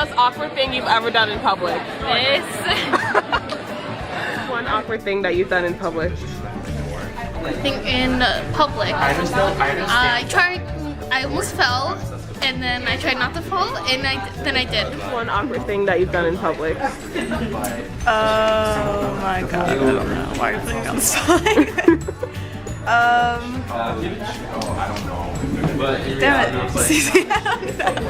most awkward thing you've ever done in public? This. One awkward thing that you've done in public. I think in public. I almost fell, and then I tried not to fall, and then I did. One awkward thing that you've done in public. Oh my god, I don't know. Why are you putting on the spot? Damn it, Cece, I don't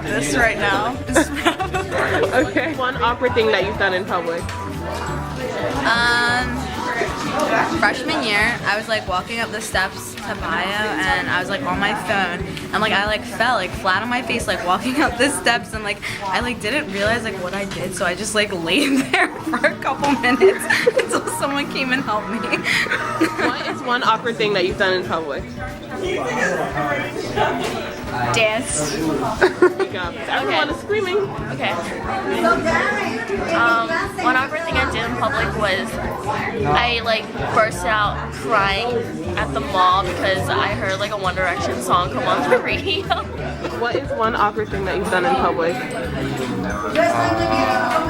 know. This right now is probably... Okay. One awkward thing that you've done in public. Freshman year, I was like walking up the steps to bio and I was like on my phone and like I like fell like flat on my face like walking up the steps and like I like didn't realize like what I did, so I just like laid there for a couple minutes until someone came and helped me. What is one awkward thing that you've done in public? Danced. Everyone is screaming. Okay. One awkward thing I did in public was I like burst out crying at the mall because I heard like a One Direction song come on the radio. What is one awkward thing that you've done in public?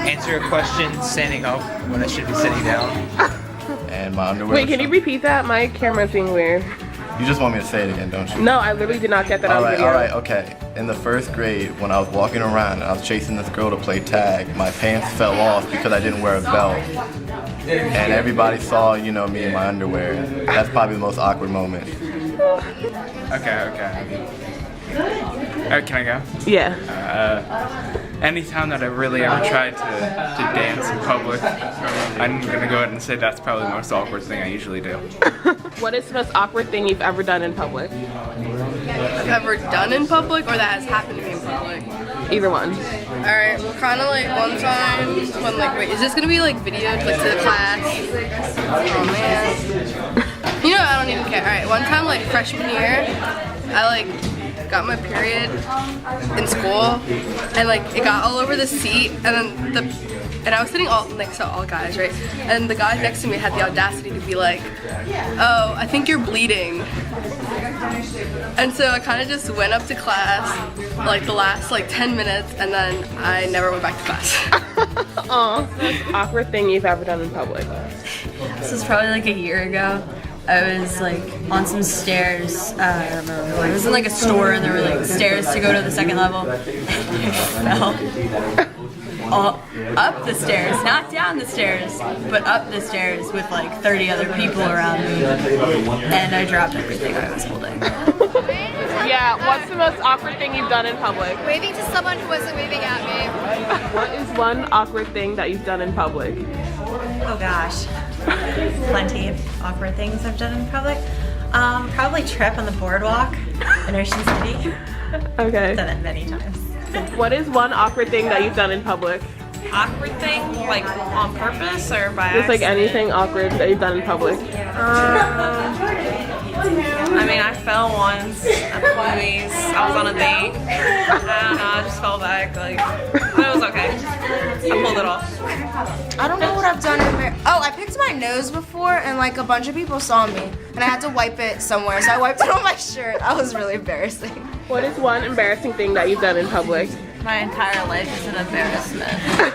Answer a question standing up when I should be sitting down. And my underwear. Wait, can you repeat that? My camera's being weird. You just want me to say it again, don't you? No, I literally did not get that on video. Alright, okay. In the first grade, when I was walking around and I was chasing this girl to play tag, my pants fell off because I didn't wear a belt. And everybody saw, you know, me in my underwear. That's probably the most awkward moment. Okay. Can I go? Yeah. Anytime that I really ever tried to dance in public, I'm gonna go ahead and say that's probably the most awkward thing I usually do. What is the most awkward thing you've ever done in public? Ever done in public or that has happened to me in public? Either one. Alright, well kind of like one time when like, wait, is this gonna be like videoed like to the class? Oh man. You know, I don't even care. Alright, one time like freshman year, I like got my period in school and like it got all over the seat and then I was sitting all next to all guys, right? And the guy next to me had the audacity to be like, "Oh, I think you're bleeding." And so I kind of just went up to class like the last like 10 minutes and then I never went back to class. Aw. Awkward thing you've ever done in public. This was probably like a year ago. I was like on some stairs, I don't remember, it was in like a store and there were like stairs to go to the second level. I fell up the stairs, not down the stairs, but up the stairs with like 30 other people around me. And I dropped everything I was holding. Yeah, what's the most awkward thing you've done in public? Waving to someone who wasn't waving at me. What is one awkward thing that you've done in public? Oh gosh. Plenty of awkward things I've done in public. Probably trip on the boardwalk in Ocean City. Okay. Done it many times. What is one awkward thing that you've done in public? Awkward thing? Like on purpose or by Just like anything awkward that you've done in public. I mean, I fell once at the movies. I was on a date. I don't know, I just fell back. Like, but it was okay. I pulled it off. I don't know what I've done in Oh, I picked my nose before and like a bunch of people saw me and I had to wipe it somewhere, so I wiped it on my shirt. That was really embarrassing. What is one embarrassing thing that you've done in public? My entire life is an embarrassment.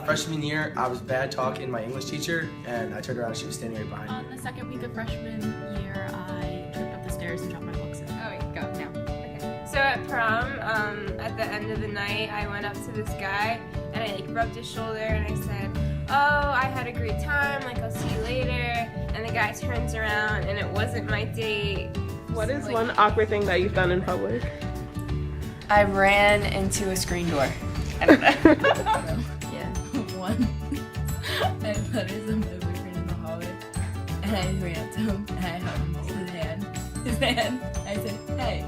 Freshman year, I was bad talking my English teacher, and I turned around and she was standing right behind me. On the second week of freshman year, I tripped up the stairs and dropped my books in. Oh, wait, go now. Okay. So at prom, at the end of the night, I went up to this guy and I like rubbed his shoulder and I said, "Oh, I had a great time. Like, I'll see you later." And the guy turns around and it wasn't my date. What is one awkward thing that you've done in public? I ran into a screen door. I don't know. Yeah, one. I thought it was my boyfriend in the hallway, and I ran up to him and I held him his hand. I said, "Hey,"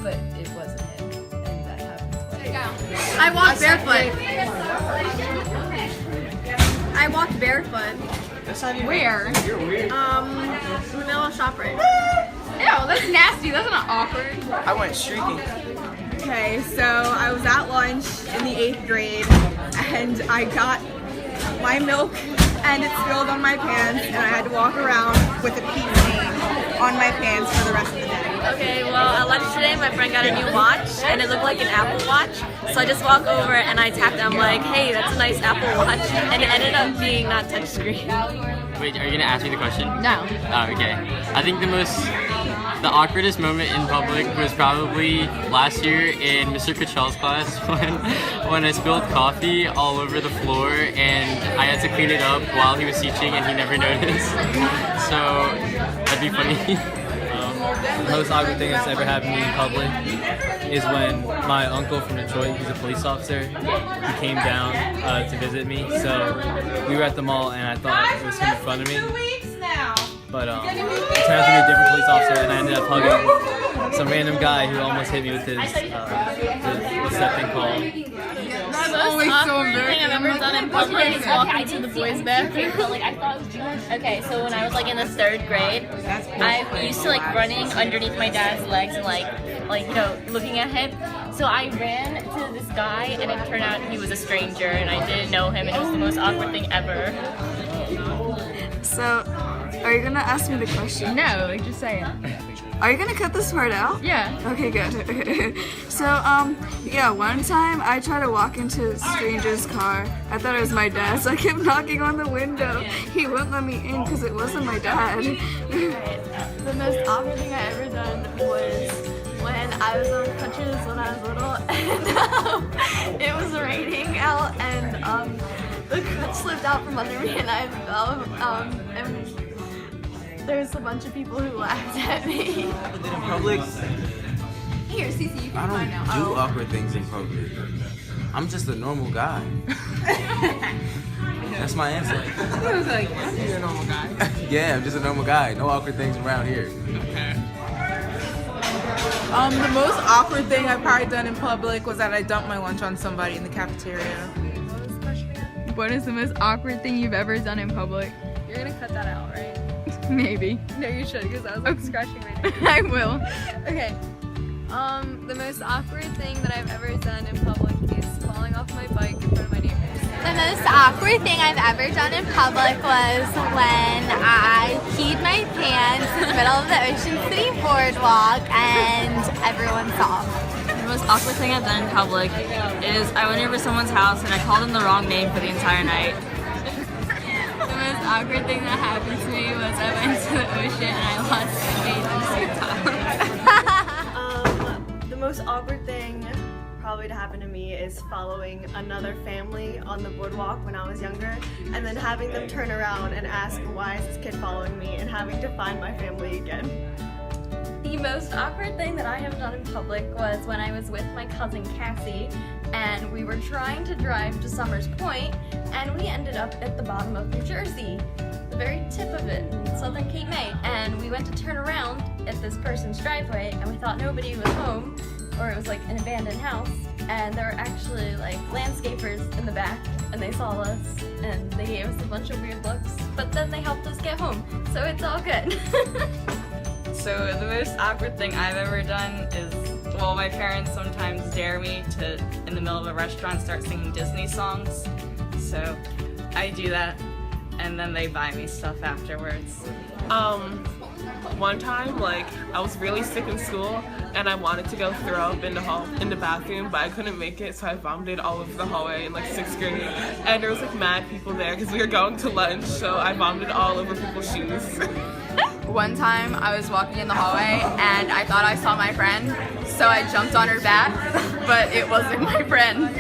but it wasn't him, and that happened twice. I walked barefoot. I walked barefoot. Where? Vanilla ShopRite. Ew, that's nasty. That's not awkward. I went streaking. Okay, so I was at lunch in the 8th grade and I got my milk and it spilled on my pants and I had to walk around with a pee stain on my pants for the rest of the day. Okay, well, at lunch today, my friend got a new watch, and it looked like an Apple Watch. So I just walk over and I tapped it. I'm like, hey, that's a nice Apple Watch. And it ended up being not touchscreen. Wait, are you gonna ask me the question? No. Oh, okay. I think the awkwardest moment in public was probably last year in Mr. Kachel's class when I spilled coffee all over the floor and I had to clean it up while he was teaching and he never noticed. So that'd be funny. The most awkward thing that's ever happened to me in public is when my uncle from Detroit, he's a police officer, he came down to visit me. So we were at the mall and I thought it was him in front of me. But it turned out to be a different police officer and I ended up hugging some random guy who almost hit me with his, what's that thing called? That's always so embarrassing. I've ever done in public is walking to the boys' bathroom. Okay, so when I was like in the 3rd grade, I used to like running underneath my dad's legs and like you know, looking at him. So I ran to this guy and it turned out he was a stranger and I didn't know him and it was the most awkward thing ever. So, are you gonna ask me the question? No, like just say it. Are you gonna cut this part out? Yeah. Okay, good. So, yeah, one time I tried to walk into a stranger's car. I thought it was my dad, so I kept knocking on the window. He wouldn't let me in because it wasn't my dad. The most awkward thing I ever done was when I was on crutches when I was little, and it was raining out, and the crutch slipped out from under me, and I fell. And there's a bunch of people who laughed at me. In public, Here, Cece, you can I find out. don't do awkward things in public. I'm just a normal guy. That's my answer. I was like, you're a normal guy. Yeah, I'm just a normal guy. No awkward things around here. Okay. The most awkward thing I've probably done in public was that I dumped my lunch on somebody in the cafeteria. What is the most awkward thing you've ever done in public? You're gonna cut that out, right? Maybe. No, you should, because I was like scratching my neck. I will. Okay. The most awkward thing that I've ever done in public is falling off my bike in front of my neighbors. The most awkward thing I've ever done in public was when I peed my pants in the middle of the Ocean City boardwalk and everyone saw. The most awkward thing I've done in public is I went over someone's house and I called them the wrong name for the entire night. The most awkward thing that happened to me was I went to the ocean and I lost my bathing suit top. The most awkward thing probably to happen to me is following another family on the boardwalk when I was younger and then having them turn around and ask, why is this kid following me, and having to find my family again. The most awkward thing that I have done in public was when I was with my cousin Cassie and we were trying to drive to Summers Point and we ended up at the bottom of New Jersey, the very tip of it, southern Cape May, and we went to turn around at this person's driveway and we thought nobody was home, or it was like an abandoned house, and there were actually like landscapers in the back and they saw us and they gave us a bunch of weird looks, but then they helped us get home, so it's all good. So the most awkward thing I've ever done is, well, my parents sometimes dare me to, in the middle of a restaurant, start singing Disney songs. So I do that, and then they buy me stuff afterwards. One time, like, I was really sick in school and I wanted to go throw up in the bathroom, but I couldn't make it, so I vomited all over the hallway in like 6th grade. And there was like mad people there because we were going to lunch, so I vomited all over people's shoes. One time I was walking in the hallway and I thought I saw my friend, so I jumped on her back, but it wasn't my friend.